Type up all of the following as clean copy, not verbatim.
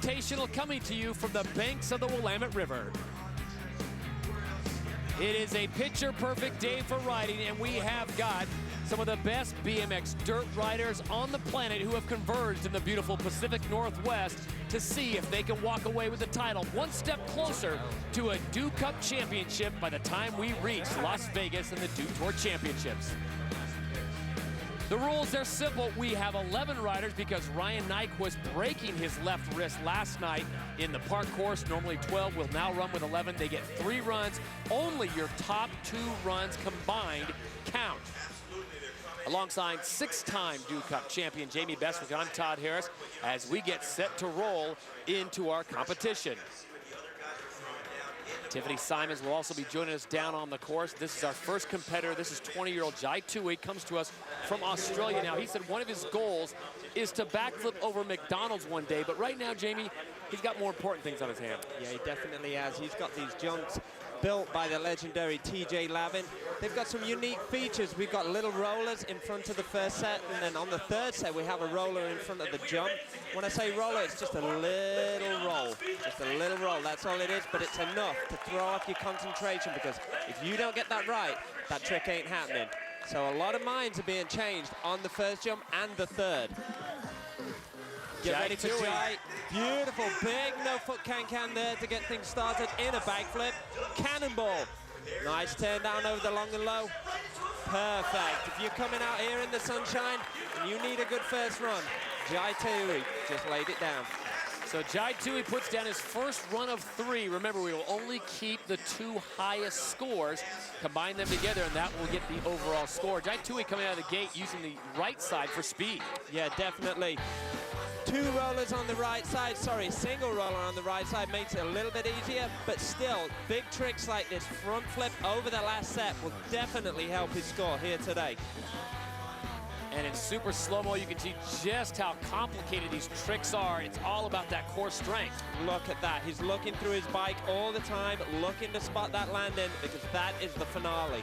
Invitational coming to you from the banks of the Willamette River. It is a picture-perfect day for riding, and we have got some of the best BMX dirt riders on the planet who have converged in the beautiful Pacific Northwest to see if they can walk away with the title one step closer to a Dew Cup championship by the time we reach Las Vegas and the Dew Tour Championships. The rules are simple. We have 11 riders because Ryan Nike was breaking his left wrist last night in the park course. Normally 12 will now run with 11. They get 3 runs. Only your top 2 runs combined count. Alongside 6-time Dew Cup champion Jamie Bestwick, I'm Todd Harris as we get set to roll into our competition. Tiffany Simons will also be joining us down on the course. This is our first competitor. This is 20-year-old Jai Tui. Comes to us from Australia now. He said one of his goals is to backflip over McDonald's one day, but right now, Jamie, he's got more important things on his hand. Yeah, he definitely has. He's got these jumps built by the legendary TJ Lavin. They've got some unique features. We've got little rollers in front of the first set, and then on the third set, we have a roller in front of the jump. When I say roller, it's just a little roll. Just a little roll, that's all it is, but it's enough to throw off your concentration, because if you don't get that right, that trick ain't happening. So a lot of minds are being changed on the first jump and the third. Get ready for Jai. Beautiful, big no-foot can-can there to get things started in a backflip. Cannonball. Nice turn down over the long and low. Perfect. If you're coming out here in the sunshine and you need a good first run, Jai Tui just laid it down. So Jai Tui puts down his first run of 3. Remember, we will only keep the 2 highest scores, combine them together, and that will get the overall score. Jai Tui coming out of the gate using the right side for speed. Yeah, definitely. 2 rollers on the right side, sorry, single roller on the right side makes it a little bit easier, but still, big tricks like this front flip over the last set will definitely help his score here today. And in super slow-mo, you can see just how complicated these tricks are. It's all about that core strength. Look at that. He's looking through his bike all the time, looking to spot that landing, because that is the finale.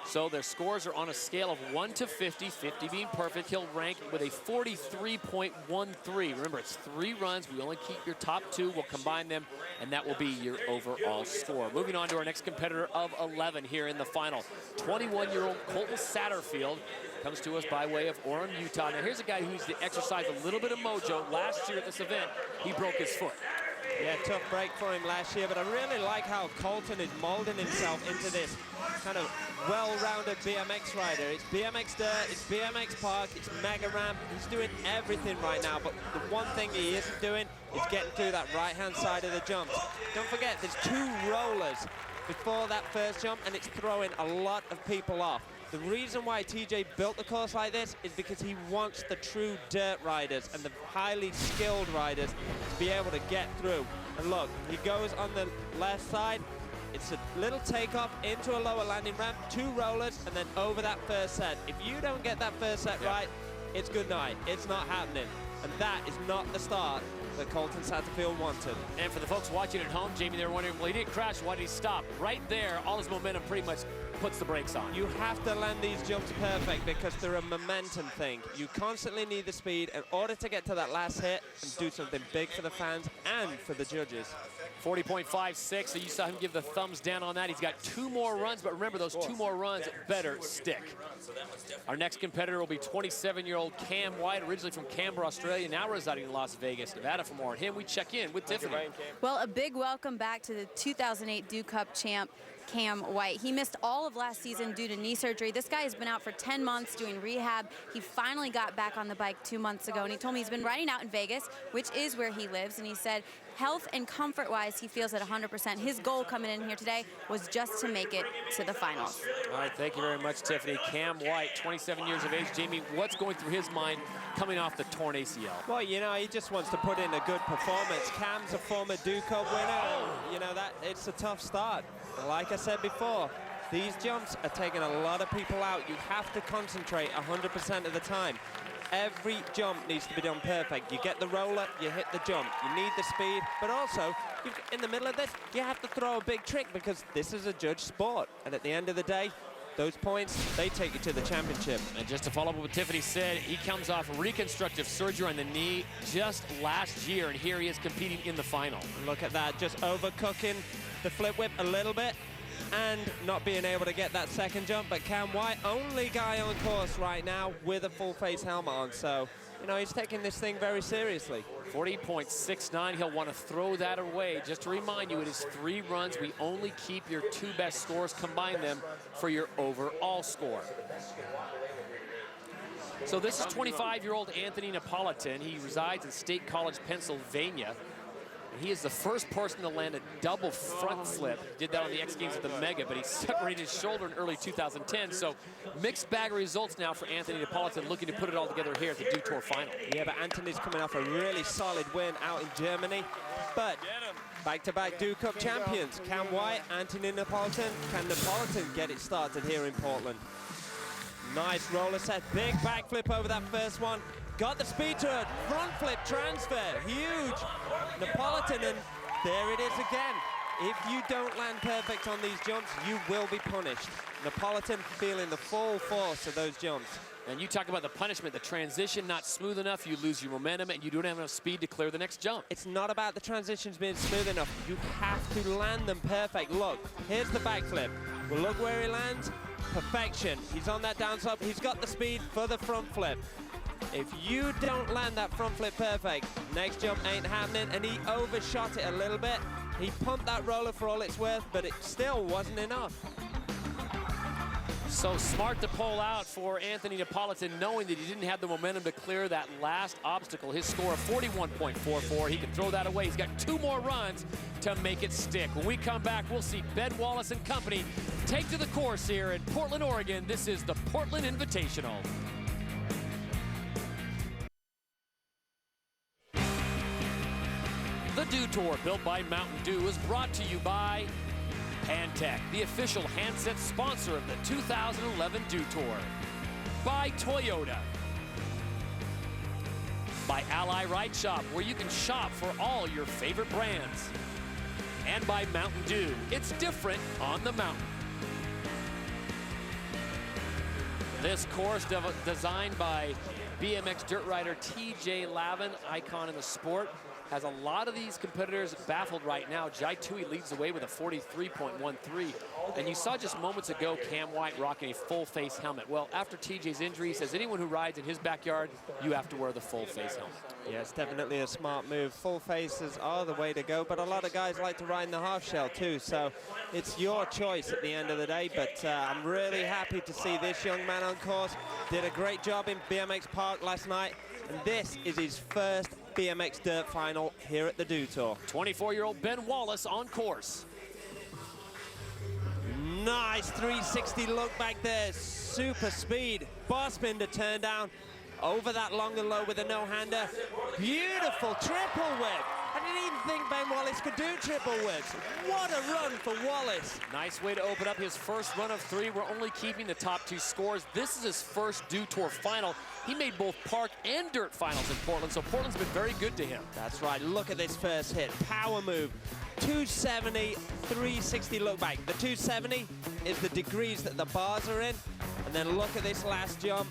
So their scores are on a scale of 1 to 50, 50 being perfect. He'll rank with a 43.13. Remember, it's 3 runs. We only keep your top 2. We'll combine them, and that will be your overall score. Moving on to our next competitor of 11 here in the final. 21-year-old Colton Satterfield comes to us by way of Orem, Utah. Now, here's a guy who needs to exercise a little bit of mojo. Last year at this event, he broke his foot. Yeah, tough break for him last year, but I really like how Colton is molding himself into this kind of well-rounded BMX rider. It's BMX dirt, it's BMX park, it's mega ramp. He's doing everything right now, but the one thing he isn't doing is getting through that right-hand side of the jumps. Don't forget, there's 2 rollers before that first jump, and it's throwing a lot of people off. The reason why TJ built the course like this is because he wants the true dirt riders and the highly skilled riders to be able to get through. And look, he goes on the left side. It's a little takeoff into a lower landing ramp, 2 rollers, and then over that first set. If you don't get that first set right, it's good night. It's not happening. And that is not the start that Colton Satterfield wanted. And for the folks watching at home, Jamie, they're wondering, well, he didn't crash, why did he stop? Right there, all his momentum pretty much puts the brakes on. You have to land these jumps perfect because they're a momentum thing. You constantly need the speed in order to get to that last hit and do something big for the fans and for the judges. 40.56, so you saw him give the thumbs down on that. He's got 2 more runs, but remember, those 2 more runs better stick. Our next competitor will be 27-year-old Cam White, originally from Canberra, Australia, now residing in Las Vegas, Nevada. For more on him, we check in with Tiffany. Well, a big welcome back to the 2008 Dew Cup champ, Cam White. He missed all of last season due to knee surgery. This guy has been out for 10 months doing rehab. He finally got back on the bike 2 months ago, and he told me he's been riding out in Vegas, which is where he lives, and he said health and comfort-wise, he feels at 100%. His goal coming in here today was just to make it to the finals. All right, thank you very much, Tiffany. Cam White, 27 years of age. Jamie, what's going through his mind coming off the torn ACL? Well, you know, he just wants to put in a good performance. Cam's a former Dew Cup winner. You know, that it's a tough start. Like I said before, these jumps are taking a lot of people out. You have to concentrate 100% of the time. Every jump needs to be done perfect. You get the roller, you hit the jump. You need the speed, but also, in the middle of this, you have to throw a big trick because this is a judge sport. And at the end of the day, Those points, they take you to the championship. And just to follow up what Tiffany said, he comes off reconstructive surgery on the knee just last year, and here he is competing in the final. Look at that, just overcooking the flip whip a little bit and not being able to get that second jump. But Cam White, only guy on course right now with a full face helmet on. So, you know, he's taking this thing very seriously. 40.69, he'll want to throw that away. Just to remind you, it is 3 runs. We only keep your 2 best scores, combine them for your overall score. So this is 25-year-old Anthony Napolitan. He resides in State College, Pennsylvania. And he is the first person to land a double front flip. He did that on the X Games at the Mega, but he separated his shoulder in early 2010. So mixed bag of results now for Anthony Napolitan, looking to put it all together here at the DO Tour final. Yeah, but Anthony's coming off a really solid win out in Germany. But back-to-back DO Cup champions, Cam White, Anthony Napolitan. Can Napolitan get it started here in Portland? Nice roller set, big backflip over that first one. Got the speed to a front flip transfer, huge. Napolitan, and there it is again. If you don't land perfect on these jumps, you will be punished. Napolitan feeling the full force of those jumps. And you talk about the punishment, the transition not smooth enough, you lose your momentum, and you don't have enough speed to clear the next jump. It's not about the transitions being smooth enough. You have to land them perfect. Look, here's the backflip. Well, look where he lands. Perfection. He's on that downslope. He's got the speed for the front flip. If you don't land that front flip perfect, next jump ain't happening, and he overshot it a little bit. He pumped that roller for all it's worth, but it still wasn't enough. So smart to pull out for Anthony Napolitan, knowing that he didn't have the momentum to clear that last obstacle. His score of 41.44, he can throw that away. He's got 2 more runs to make it stick. When we come back, we'll see Ben Wallace and company take to the course here in Portland, Oregon. This is the Portland Invitational. The DO Tour, built by Mountain Dew, is brought to you by Pantech, the official handset sponsor of the 2011 DO Tour. By Toyota. By Ally Ride Shop, where you can shop for all your favorite brands. And by Mountain Dew, it's different on the mountain. This course designed by BMX dirt rider TJ Lavin, icon in the sport, has a lot of these competitors baffled right now. Jai Tui leads the way with a 43.13. And you saw just moments ago Cam White rocking a full face helmet. Well, after TJ's injury, he says anyone who rides in his backyard, you have to wear the full face helmet. Yeah, it's definitely a smart move. Full faces are the way to go, but a lot of guys like to ride in the half shell too, so it's your choice at the end of the day. But I'm really happy to see this young man on course. Did a great job in BMX Park last night, and this is his first BMX Dirt Final here at the DO Tour. 24-year-old Ben Wallace on course. Nice 360 look back there, super speed. Bar spin to turn down, over that long and low with a no-hander. Beautiful triple whip. I didn't even think Ben Wallace could do triple whips. What a run for Wallace. Nice way to open up his first run of 3. We're only keeping the top 2 scores. This is his first DO Tour final. He made both park and dirt finals in Portland, so Portland's been very good to him. That's right, look at this first hit, power move. 270, 360 look back. The 270 is the degrees that the bars are in. And then look at this last jump.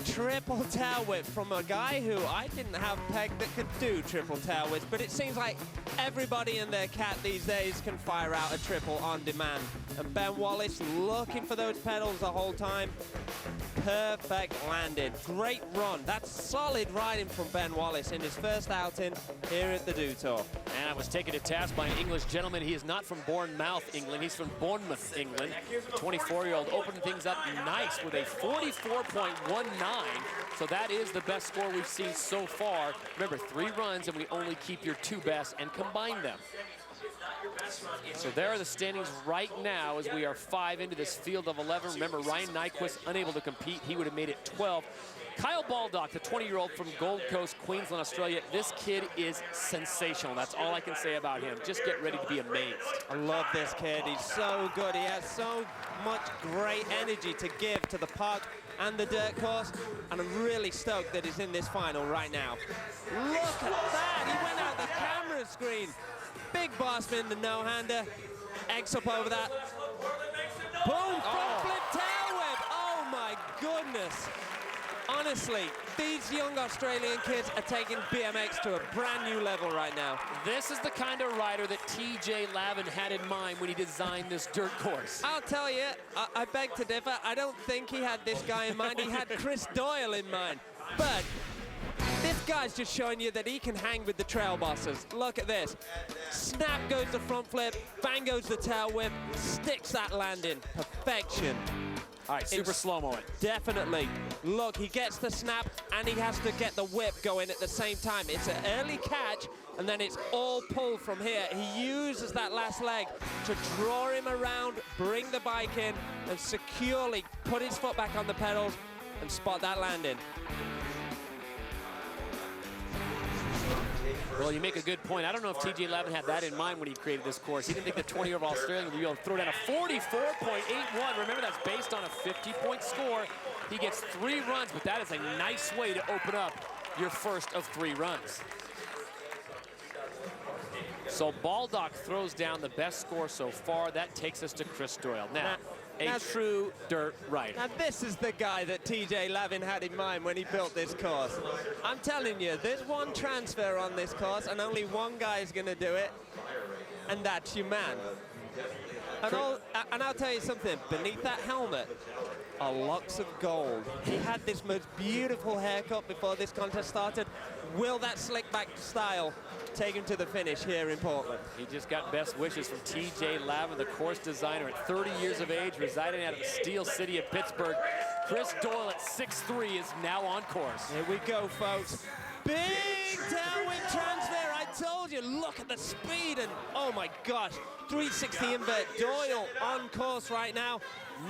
Triple tail whip from a guy who I didn't have pegged that could do triple tail whips, but it seems like everybody and their cat these days can fire out a triple on demand. And Ben Wallace looking for those pedals the whole time. Perfect landing. Great run. That's solid riding from Ben Wallace in his first outing here at the DO Tour. And I was taken to task by an English gentleman. He is not from Bournemouth, England. He's from Bournemouth, England. 24-year-old opening things up nice with a 44.19. So that is the best score we've seen so far. Remember, 3 runs, and we only keep your 2 best and combine them. So there are the standings right now as we are 5 into this field of 11. Remember, Ryan Nyquist unable to compete. He would have made it 12. Kyle Baldock, the 20-year-old from Gold Coast, Queensland, Australia. This kid is sensational. That's all I can say about him. Just get ready to be amazed. I love this kid. He's so good. He has so much great energy to give to the park and the dirt course, and I'm really stoked that he's in this final right now. Look at that. He went out the camera screen. Big bar spin, the no-hander. X up over that. Boom, front flip tail goodness. Honestly, these young Australian kids are taking BMX to a brand new level right now. This is the kind of rider that TJ Lavin had in mind when he designed this dirt course. I'll tell you, I beg to differ. I don't think he had this guy in mind. He had Chris Doyle in mind. But this guy's just showing you that he can hang with the trail bosses. Look at this. Snap goes the front flip, bang goes the tail whip, sticks that landing. Perfection. All right, super slow-mo it. Definitely. Look, he gets the snap and he has to get the whip going at the same time. It's an early catch and then it's all pull from here. He uses that last leg to draw him around, bring the bike in and securely put his foot back on the pedals and spot that landing. Well, you make a good point. I don't know if TJ Lavin had that in mind when he created this course. He didn't think the 20-year-old Australian would be able to throw down a 44.81. Remember, that's based on a 50-point score. He gets 3 runs, but that is a nice way to open up your first of 3 runs. So Baldock throws down the best score so far. That takes us to Chris Doyle. Now, a true dirt rider. Now this is the guy that TJ Lavin had in mind when he built this course. I'm telling you, there's one transfer on this course and only one guy is going to do it, and that's your man. And I'll tell you something, beneath that helmet are locks of gold. He had this most beautiful haircut before this contest started. Will that slick back style take him to the finish here in Portland? He just got best wishes from TJ Lavin, the course designer at 30 years of age, residing out of the Steel City of Pittsburgh. Chris Doyle at 6'3" is now on course. Here we go, folks. Big tailwind transfer, I told you. Look at the speed and, oh my gosh, 360 invert. Doyle on course right now.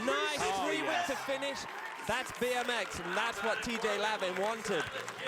Nice three-whip to finish. That's BMX, and that's what TJ Lavin wanted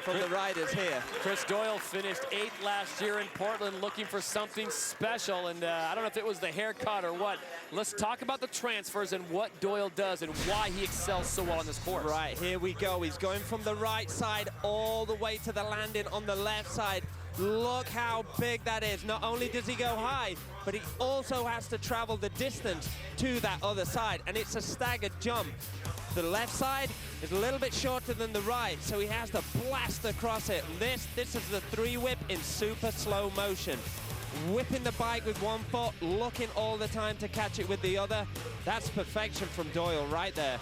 from the riders here. Chris Doyle finished 8th last year in Portland, looking for something special, and I don't know if it was the haircut or what. Let's talk about the transfers and what Doyle does and why he excels so well on this course. Right, here we go. He's going from the right side all the way to the landing on the left side. Look how big that is. Not only does he go high, but he also has to travel the distance to that other side, and it's a staggered jump. The left side is a little bit shorter than the right, so he has to blast across it. And this is the 3-whip in super slow motion. Whipping the bike with one foot, looking all the time to catch it with the other. That's perfection from Doyle right there.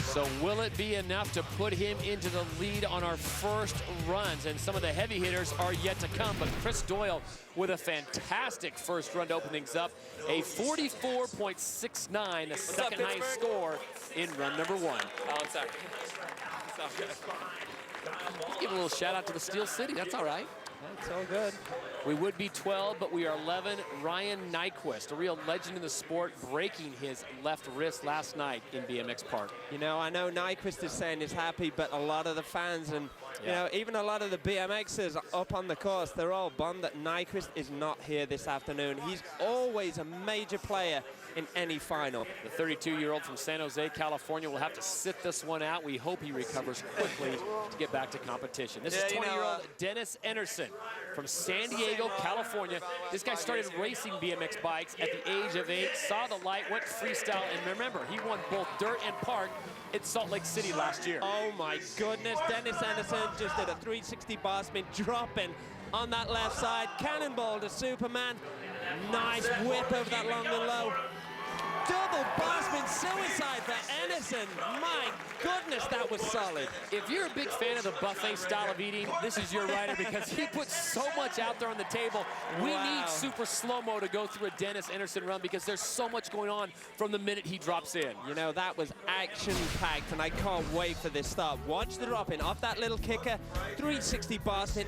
So will it be enough to put him into the lead on our first runs? And some of the heavy hitters are yet to come, but Chris Doyle with a fantastic first run to open things up. A 44.69, the second highest score in run number 1. Oh, it's sorry. It's all good. Let's give a little shout out to the Steel City, that's all right. That's all good. We would be 12, but we are 11. Ryan Nyquist, a real legend in the sport, breaking his left wrist last night in BMX Park. You know, I know Nyquist is saying he's happy, but a lot of the fans and, you know, even a lot of the BMXers up on the course, they're all bummed that Nyquist is not here this afternoon. He's always a major player in any final. The 32-year-old from San Jose, California, will have to sit this one out. We hope he recovers quickly to get back to competition. This is 20-year-old Dennis Enerson from San Diego, California. This guy started racing BMX bikes at the age of 8, saw the light, went freestyle, and remember, he won both dirt and park at Salt Lake City last year. Oh my goodness, Dennis Anderson just did a 360 bar spin, dropping on that left side. Cannonball to Superman. Nice whip over that long and low. Double bar spin suicide for Anderson. My goodness, that was solid. If you're a big fan of the buffet style of eating, this is your rider because he puts so much out there on the table. We need super slow-mo to go through a Dennis Anderson run because there's so much going on from the minute he drops in. You know, that was action-packed, and I can't wait for this start. Watch the drop-in off that little kicker, 360 bar spin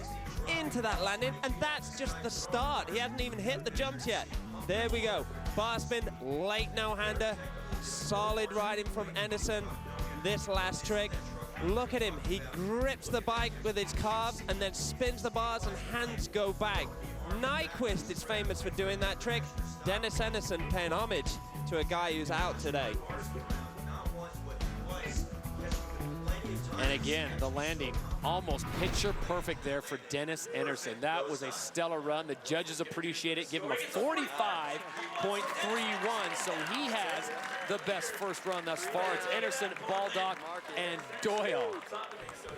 into that landing, and that's just the start. He hasn't even hit the jumps yet. There we go. Bar spin, late no-hander, solid riding from Anderson. This last trick, look at him. He grips the bike with his calves and then spins the bars and hands go back. Nyquist is famous for doing that trick. Dennis Anderson paying homage to a guy who's out today. And again, the landing almost picture perfect there for Dennis Anderson. That was a stellar run. The judges appreciate it, give him a 45.31, so he has the best first run thus far. It's Anderson, Baldock, and Doyle.